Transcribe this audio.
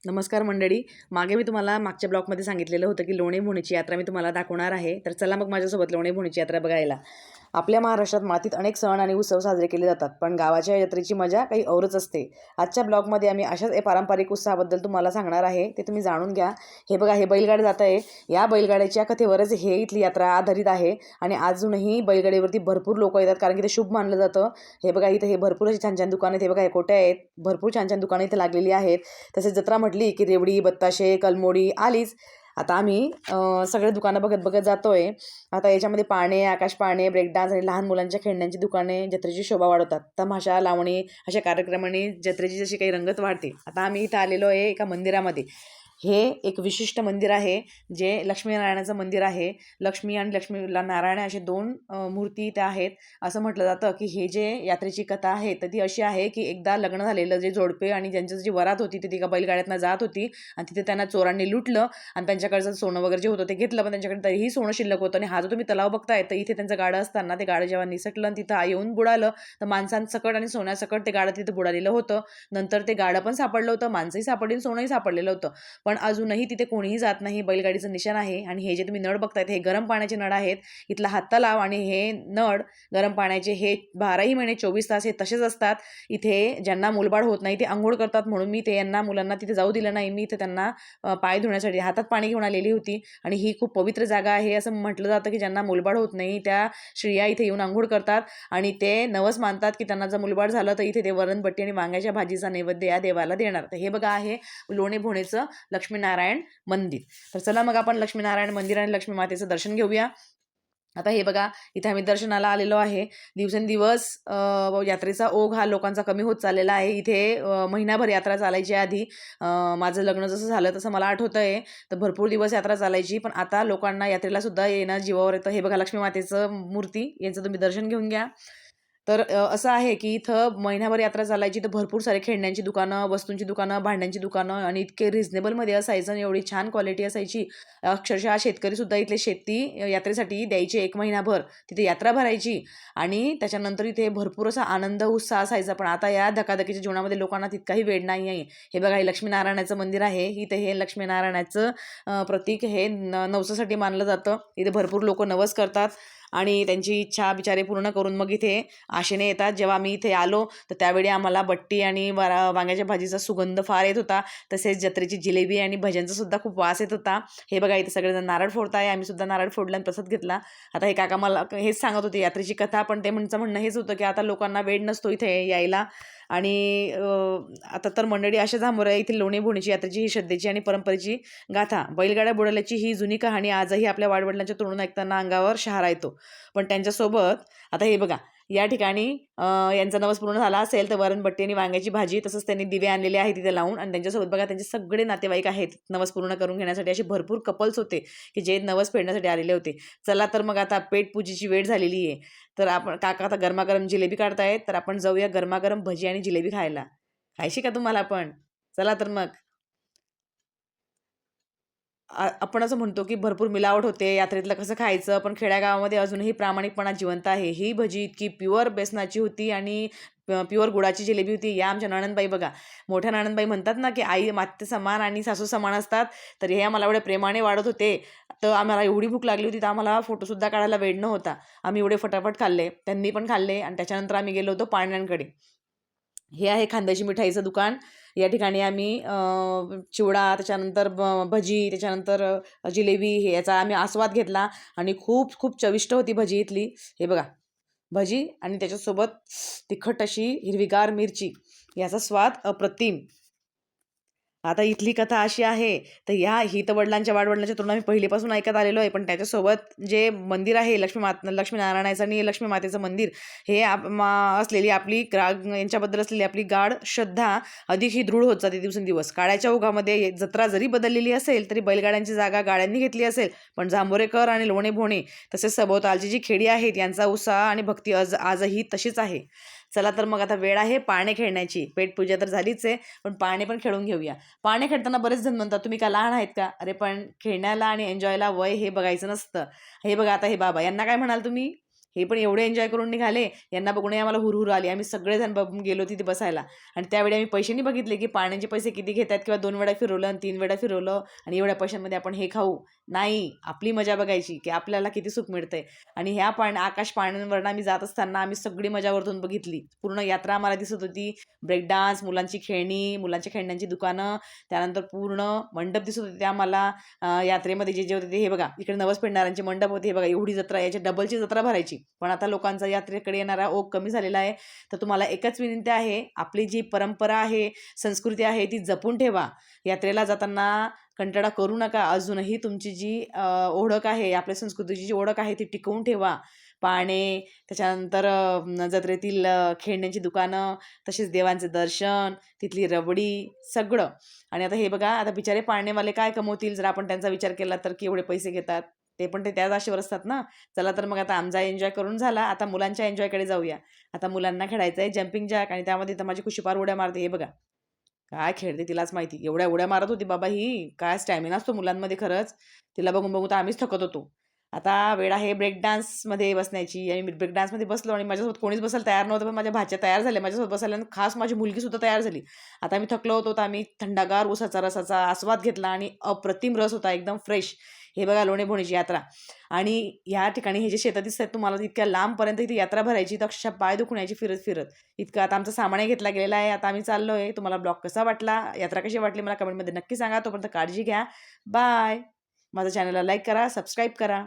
नमस्कार मंडळी. मागे मी तुम्हाला मागच्या ब्लॉगमध्ये सांगितलेलं होतं की लोणी भोणीची यात्रा मी तुम्हाला दाखवणार आहे. तर चला मग माझ्यासोबत लोणी भोणीची यात्रा बघायला. आपल्या महाराष्ट्रात मातीत अनेक सण आणि उत्सव साजरे केले जातात, पण गावाच्या यात्रेची मजा काही औरच असते. आजच्या ब्लॉगमध्ये आम्ही अशाच पारंपरिक उत्साहाबद्दल तुम्हाला सांगणार आहे, ते तुम्ही जाणून घ्या. हे बघा, हे बैलगाडी जात आहे. या बैलगाड्याच्या कथेवरच हे इथली यात्रा आधारित आहे आणि अजूनही बैलगाडीवरती भरपूर लोक येतात, कारण की ते शुभ मानलं जातं. हे बघा, इथे हे भरपूर अशी छान छान दुकानं आहेत. हे बघा, हे कोट्या आहेत. भरपूर छान छान दुकानं इथे लागलेली आहेत. तसेच जत्रा म्हटली की रेवडी, बत्ताशे, कलमोडी आलीच. आता आम्ही सगळे दुकानं बघत बघत जातोय. आता याच्यामध्ये पाणे, आकाश पाणे, ब्रेक डान्स आणि लहान मुलांच्या खेळण्यांची दुकाने जत्रेची शोभा वाढवतात. तमाशा, लावणी अशा कार्यक्रमांनी जत्रेची जशी काही रंगत वाढते. आता आम्ही इथं आलेलो आहे एका मंदिरामध्ये. हे एक विशिष्ट मंदिर आहे, जे लक्ष्मीनारायणाचं मंदिर आहे. लक्ष्मी आणि नारायण असे दोन मूर्ती इथे आहेत. असं म्हटलं जातं की हे जे यात्रेची कथा आहे तर ती अशी आहे की एकदा लग्न झालेलं जे जोडपे आणि ज्यांची जी वरात होती ती एका बैलगाड्यातनं जात होती आणि तिथे त्यांना चोरांनी लुटलं आणि त्यांच्याकडचं सोनं वगैरे जे होतं ते घेतलं, पण त्यांच्याकडे तरीही सोनं शिल्लक होतं. आणि हा जो तुम्ही तलाव बघताय तर इथे त्यांचं गाडं असताना ते गाडं जेव्हा निसटलं आणि तिथं येऊन बुडालं तर माणसांसकट आणि सोन्यासकट ते गाडं तिथं बुडालेलं होतं. नंतर ते गाडं पण सापडलं होतं, माणसंही सापडली, सोनंही सापडलेलं होतं. पण अजूनही तिथे कोणीही जात नाही. बैलगाडीचं निशाण आहे. आणि हे जे तुम्ही नळ बघतायत हे गरम पाण्याचे नळ आहेत. इथला हात तलाव आणि हे नळ गरम पाण्याचे हे 12ही महिने 24 तास हे तसेच असतात. इथे ज्यांना मुलबाड होत नाही ते आंघोळ करतात, म्हणून मी ते मुलांना तिथे जाऊ दिलं नाही. मी इथे त्यांना पाय धुण्यासाठी हातात पाणी घेऊन आलेली होती. आणि ही खूप पवित्र जागा आहे. असं म्हटलं जातं की ज्यांना मुलबाड होत नाही त्या स्त्रिया इथे येऊन आंघोळ करतात आणि ते नवस मानतात की त्यांना जर मुलबाड झालं तर इथे ते वरणबट्टी आणि वांग्याच्या भाजीचा नैवेद्य या देवाला देणार. तर हे बघा आहे लोणी भोणेचं लक्ष्मीनारायण मंदिर. तर चला मग आपण लक्ष्मीनारायण मंदिर आणि लक्ष्मी मातेचं दर्शन घेऊया. आता हे बघा, इथे आम्ही दर्शनाला आलेलो आहे. दिवसेंदिवस यात्रेचा ओघ हा लोकांचा कमी होत चाललेला आहे. इथे महिनाभर यात्रा चालायची आधी. माझं लग्न जसं झालं तसं मला आठवतंय, तर भरपूर दिवस यात्रा चालायची. पण आता लोकांना यात्रेला सुद्धा येणं जीवावर येतं. हे बघा, लक्ष्मी मातेचं मूर्ती यांचं तुम्ही दर्शन घेऊन घ्या. तर असं आहे की इथं महिनाभर यात्रा चालायची, तर भरपूर सारे खेळण्यांची दुकानं, वस्तूंची दुकानं, भांड्यांची दुकानं आणि इतके रिझनेबलमध्ये असायचं आणि एवढी छान क्वालिटी असायची. अक्षरशः शेतकरीसुद्धा इथले शेती यात्रेसाठी द्यायचे. 1 महिनाभर तिथे यात्रा भरायची आणि त्याच्यानंतर इथे भरपूर असा आनंद, उत्साह असायचा. पण आता या धकाधकीच्या जीवनामध्ये लोकांना तितकाही वेळ नाही आहे. हे बघा, हे लक्ष्मीनारायणाचं मंदिर आहे. इथे हे लक्ष्मीनारायणाचं प्रतीक हे नवसासाठी मानलं जातं. इथे भरपूर लोक नवस करतात आणि त्यांची इच्छा बिचारे पूर्ण करून मग इथे आशेने येतात. जेव्हा मी इथे आलो तर त्यावेळी आम्हाला बट्टी आणि वांग्याच्या भाजीचा सुगंध फार येत होता. तसेच जत्रेची जिलेबी आणि भज्यांचा सुद्धा खूप वास येत होता. हे बघा, इथे सगळेजण नारळ फोडताय. आम्ही सुद्धा नारळ फोडला आणि प्रसाद घेतला. आता हे काका मला हेच सांगत होते यात्रेची कथा, पण ते म्हणणं हेच होतं की आता लोकांना वेळ नसतो इथे यायला. आणि आता तर मंडळी अशा झामुरे येथील लोणी भोणीची यात्रेची ही श्रद्धेची आणि परंपरेची गाथा. बैलगाड्या बुडाल्याची ही जुनी कहाणी आजही आपल्या वाडवडिलांच्या तोंडून ऐकताना अंगावर शहारा येतो. पण त्यांच्यासोबत आता हे बघा, या ठिकाणी यांचा नवस पूर्ण झाला असेल तर वरणबट्टी आणि वांग्याची भाजी, तसंच त्यांनी दिवे आणलेले आहेत तिथे लावून. आणि त्यांच्यासोबत बघा, त्यांचे सगळे नातेवाईक आहेत नवस पूर्ण करून घेण्यासाठी. असे भरपूर कपल्स होते की जे नवस फेडण्यासाठी आलेले होते. चला तर मग आता पेटपूजेची वेळ झालेली आहे. तर आपण काका आता गरमागरम जिलेबी काढतायत, तर आपण जाऊया गरमागरम भजी आणि जिलेबी खायला. खायची का तुम्हाला पण? चला तर मग. आपण असं म्हणतो की भरपूर मिलावट होते, यात्रेतलं कसं खायचं, पण खेड्यागावामध्ये अजूनही प्रामाणिकपणा जिवंत आहे. ही भजी इतकी प्युअर बेसनाची होती आणि प्युअर गुळाची जिलेबी होती. या आमच्या नणंदबाई बघा, मोठ्या नणंदबाई म्हणतात ना की आई माते समान आणि सासू समान असतात. तर हे आम्हाला एवढे प्रेमाने वाढत होते. तर आम्हाला एवढी भूक लागली होती तर आम्हाला फोटोसुद्धा काढायला वेळ नव्हता. आम्ही एवढे फटाफट खाल्ले, त्यांनी पण खाल्ले आणि त्याच्यानंतर आम्ही गेलो होतो पाळण्यांकडे. हे आहे खानदेशी मिठाईचं दुकान. या ठिकाणी आम्ही चिवडा, त्याच्यानंतर भजी, त्याच्यानंतर जिलेबी हे याचा आम्ही आस्वाद घेतला आणि खूप खूप चविष्ट होती भजी इथली. हे बघा, भजी आणि त्याच्यासोबत तिखट अशी हिरवीगार मिरची, याचा स्वाद अप्रतिम. आता इथली कथा अशी आहे, तर ह्या हितवडिलांच्या वाडवडिलांच्या तोंडून आम्ही पहिलेपासून ऐकत आलेलो आहे. पण त्याच्यासोबत जे मंदिर आहे लक्ष्मीनारायणाचं आणि लक्ष्मी मातेचं मंदिर, हे असलेली आपली यांच्याबद्दल असलेली आपली गाढ श्रद्धा अधिक ही दृढ होत जाते दिवसेंदिवस. काळाच्या ओघामध्ये जत्रा जरी बदललेली असेल तरी बैलगाड्यांची जागा गाड्यांनी घेतली असेल, पण जांभोरेकर आणि लोणे भोणे तसेच सभोवतालची जी खेडी आहेत यांचा उत्साह आणि भक्ती आजही तशीच आहे. चला तर मग आता वेळ आहे पाळणे खेळण्याची. पेटपूजा तर झालीच आहे, पण पाळणे पण खेळून घेऊया. पाळणे खेळताना बरेच जण म्हणतात, तुम्ही का लहान आहेत का? अरे पण खेळण्याला आणि एन्जॉयला वय हे बघायचं नसतं. हे बघा, आता हे बाबा यांना काय म्हणाल तुम्ही? हे पण एवढे एन्जॉय करून निघाले, यांना बघून आम्हाला हुरहुर आली. आम्ही सगळेजण गेलो तिथे बसायला आणि त्यावेळी आम्ही पैशांनी बघितले की पाण्याचे पैसे किती घेतात किंवा 2 वेळा फिरवलं आणि 3 वेळा फिरवलं आणि एवढ्या पैशांमध्ये आपण हे खाऊ. नाही, आपली मजा बघायची की आपल्याला किती सुख मिळतंय. आणि ह्या आकाश पाळण्यांवरनं आम्ही जात असताना आम्ही सगळी मजा वरतून बघितली. पूर्ण यात्रा आम्हाला दिसत होती. ब्रेक डान्स, मुलांची खेळणी, मुलांच्या खेळण्यांची दुकानं, त्यानंतर पूर्ण मंडप दिसत होते आम्हाला. यात्रेमध्ये जे जे होते ते हे बघा, इकडे नवस पेडणाऱ्यांचे मंडप होते हे बघा, एवढी जत्रा, याच्या डबलची जत्रा भरायची. पण आता लोकांचा यात्रेकडे येणारा ओघ कमी झालेला आहे. तर तुम्हाला एकच विनंती आहे, आपली जी परंपरा आहे, संस्कृती आहे ती जपून ठेवा. यात्रेला जाताना कंटाळा करू नका. अजूनही तुमची जी ओळख आहे, आपल्या संस्कृतीची जी ओळख आहे ती टिकवून ठेवा. पाळणे, त्याच्यानंतर जत्रेतील खेळण्यांची दुकानं, तसेच देवांचे दर्शन, तिथली रबडी, सगळं. आणि आता हे बघा, आता बिचारे पाळणेवाले काय कमवतील जर आपण त्यांचा विचार केला तर, की एवढे पैसे घेतात. ते पण ते त्याच आशेवर असतात ना. चला तर मग आता आमचा एन्जॉय करून झाला, आता मुलांच्या एन्जॉयकडे जाऊया. आता मुलांना खेळायचं आहे जम्पिंग जॅक आणि त्यामध्ये तर माझी खुशी पार उड्या मारते. हे बघा काय खेळते तिलाच माहिती. एवढ्या उड्या मारत होती बाबा ही. काय स्टॅमिना असतो मुलांमध्ये खरंच. तिला बघून बघून तर आम्हीच थकत होतो. आता वेळ आहे ब्रेक डान्समध्ये बसण्याची आणि मी ब्रेक डान्समध्ये बसलो आणि माझ्यासोबत कोणीच बसायला तयार नव्हतं. पण माझ्या भाच्या तयार झाल्या माझ्यासोबत बसायला आणि खास माझी मुलगीसुद्धा तयार झाली. आता आम्ही थकलो होतो तर आम्ही थंडागार उसाचा रसाचा आस्वाद घेतला आणि अप्रतिम रस होता, एकदम फ्रेश. हे बघा लोणेभोणीची यात्रा. आणि ह्या ठिकाणी हे जे शेतं दिसत आहेत तुम्हाला, इतक्या लांबपर्यंत इथे यात्रा भरायची तर अक्षरशः पाय दुखून यायची फिरत फिरत. इतकं आता आमचा सामानही घेतला गेलेला आहे. आता आम्ही चाललोय. तुम्हाला ब्लॉग कसा वाटला, यात्रा कशी वाटली मला कमेंटमध्ये नक्की सांगा. तोपर्यंत काळजी घ्या. बाय. माझ्या चॅनलला लाईक करा, सबस्क्राईब करा.